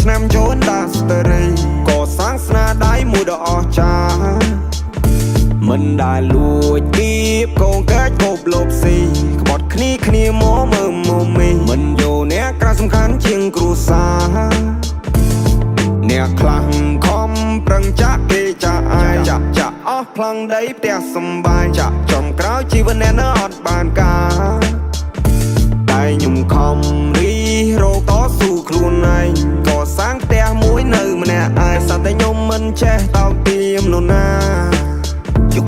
ឆ្នាំចូលដាស្ទរីក៏សាងស្នាដៃមួយដ៏អស្ចារ្យមិនដែលលួចគៀបកងកាច់គប់លបស៊ីក្បត់គ្នាមកមើលមកមីមិនយកអ្នកក្រៅសំខាន់ជាងគ្រួសារអ្នកខ្លាំងខំប្រឹងចាក់គេចាក់អាយចាក់អស់ផ្លាំងដីផ្ទះសំបាយចាក់ចំក្រោយជីវិតអ្នកនៅអត់បានការតែខ្ញុំខំរីរោតស៊ូខ្លួនឯងក៏សាងផ្ទះមួយនៅម្នាក់ឯងសត្វតែខ្ញុំមិនចេះតោកទាមនរណាយុគ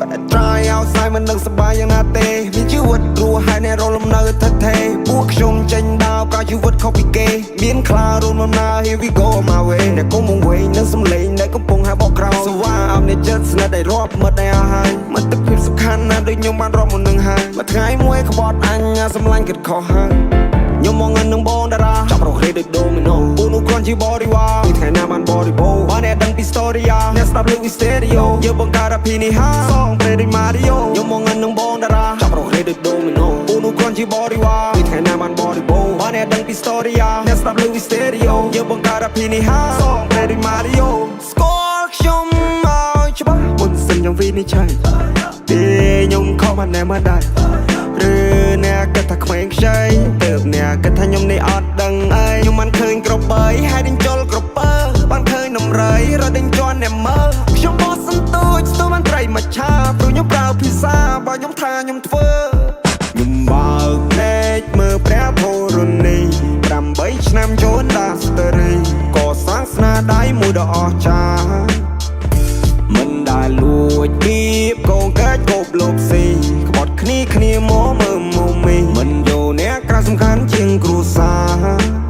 ក៏តែ try ឲ្យស្អែកមិននឹងសប្បាយយ៉ាងណាទេមានជីវិតរស់ហើយអ្នករលំនៅថិតថេរពួកខ្ញុំចេញដើរប្រជីវិតខុសពីគេមានខ្លារូនបំណើ here we go my way អ្នកគុំវែងនឹងសំឡេងដែលកំពុងហើយបកក្រោយសវ៉ាអមអ្នកចិត្តស្និទ្ធឲ្យរាប់មិត្តឲ្យអស់ហើយមិត្តភាពសំខាន់ណាស់ដូចខ្ញុំបានរាប់មុននឹងហើយមួយថ្ងៃមួយក្បត់អញសម្លាញ់គិតខុសហើយខ្ញុំមកងឹងនឹងបងតារាចាប់រកលេដូចដូមីណូពូនោះគ្រាន់ជាបរិវារពីថ្ងៃណាបានបរិបូរបានអ្នកដឹងពី story អ្នកស្ដាប់លើវីស្តេរីយ៉ូយើងបង្កើតអភិនិហាសងពេលដូចម៉ារីយ៉ូខ្ញុំមកងឹងនឹងបងតារាចាប់រកលេដូចដូមីណូពូនោះគ្រាន់ជាបរិវារពីថ្ងៃណាបានបរិបូរបានអ្នកដឹងពី story អ្នកស្ដាប់លើវីស្តេរីយ៉ូយើងបង្កើតអភិនិហាសងពេលដូចម៉ារីយ៉ូស្គាល់ខ្ញុំមកច្បាស់មុនសិនខ្ញុំវិនិច្ឆ័យទេខ្ញុំខំបានណែមកដែរឬអ្នកគិតថាក្មេងខ្ចីទៅអ្នកគិតថាខ្ញុំនេះអត់ដឹងអីខ្ញុំមិនឃើញក្របបីហើយដេញចូលក្របបើបានឃើញនំរៃរត់ដេញជន់អ្នកមើលខ្ញុំបោះសន្ទូចស្ទូបានត្រីមកឆាព្រោះខ្ញុំប្រើភាសាបើខ្ញុំថាខ្ញុំធ្វើខ្ញុំបើកភ្នែកមើលព្រះធរណី8ឆ្នាំចូលដាស្ទរីក៏សាងស្នាដៃមួយដ៏អស្ចារ្យមិនដែលលួចគៀបកងកាច់គប់លបស៊ីក្បត់គ្នាមកមើលមកមីមិនយកអ្នកក្រៅសំខាន់ជាងគ្រួសារ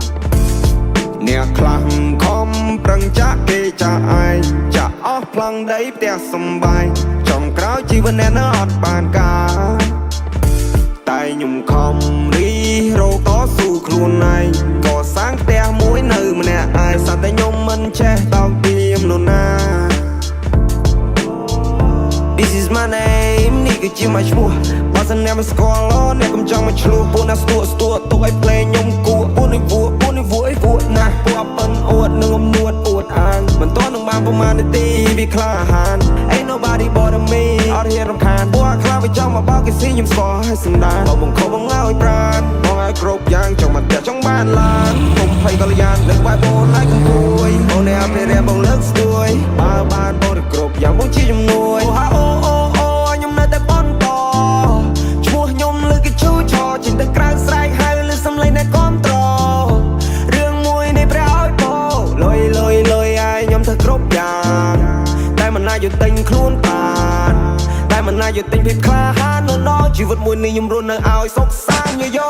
អ្នកខ្លាំងខំប្រឹងចាក់គេចាក់ឯងចាក់អស់ផ្លាំងដីផ្ទះសំបាយចំក្រោយជីវិតអ្នកនៅអត់បានការតែខ្ញុំខំរីរោតស៊ូខ្លួនឯងក៏សាងផ្ទះមួយនៅម្នាក់ឯងសត្វតែខ្ញុំមិនចេះតោកទាមនរណាThis is my name នេះគឺជាមកឈ្មោះបើសិនអ្នកមិនស្គាល់អ្នកកុំចង់មកឆ្លោះពួកណាស្ទួទុកឲ្យភ្លេងខ្ញុំគួរពួកនេះវួរណាស់ពួកប៉ិនអួតនឹងអំនួតអួតអាងមិនតនឹងបានប្រមាណនាទីវាក្លាហាន Ain't nobody but me អត់ហ៊ានរំខានពួកខ្លាវាចង់មកបោកគេស៊ីខ្ញុំស្គាល់ហើយសម្ដានបងខំបងឲ្យប្រានបងឲ្យគ្រប់យ៉ាងចង់មកតែចង់បានឡានខ្ញុំភ័យកល្យានលើកបាយបងឲ្យកំពួយបងអ្នកអភិរក្សបងលើកស្ទួយបើបានបងទៅគ្រប់យ៉ាងបងជាជំនួយខ្ញុំនៅតែបនតឈ្មោះខ្ញុំលើគេឈូឆោចេញទៅក្រៅស្រែកហៅលើសំឡេងអ្នកគាំទ្ររឿងមួយនេះព្រះឲ្យពោលុយឲ្យខ្ញុំធ្វើគ្រប់យ៉ាងតែមិនអាចយកទិញខ្លួនបានតែមិនអាចយកទិញភាពក្លាហាននៅដល់ជីវិតមួយនេះខ្ញុំរស់នៅឲ្យសុខសាន្តយោ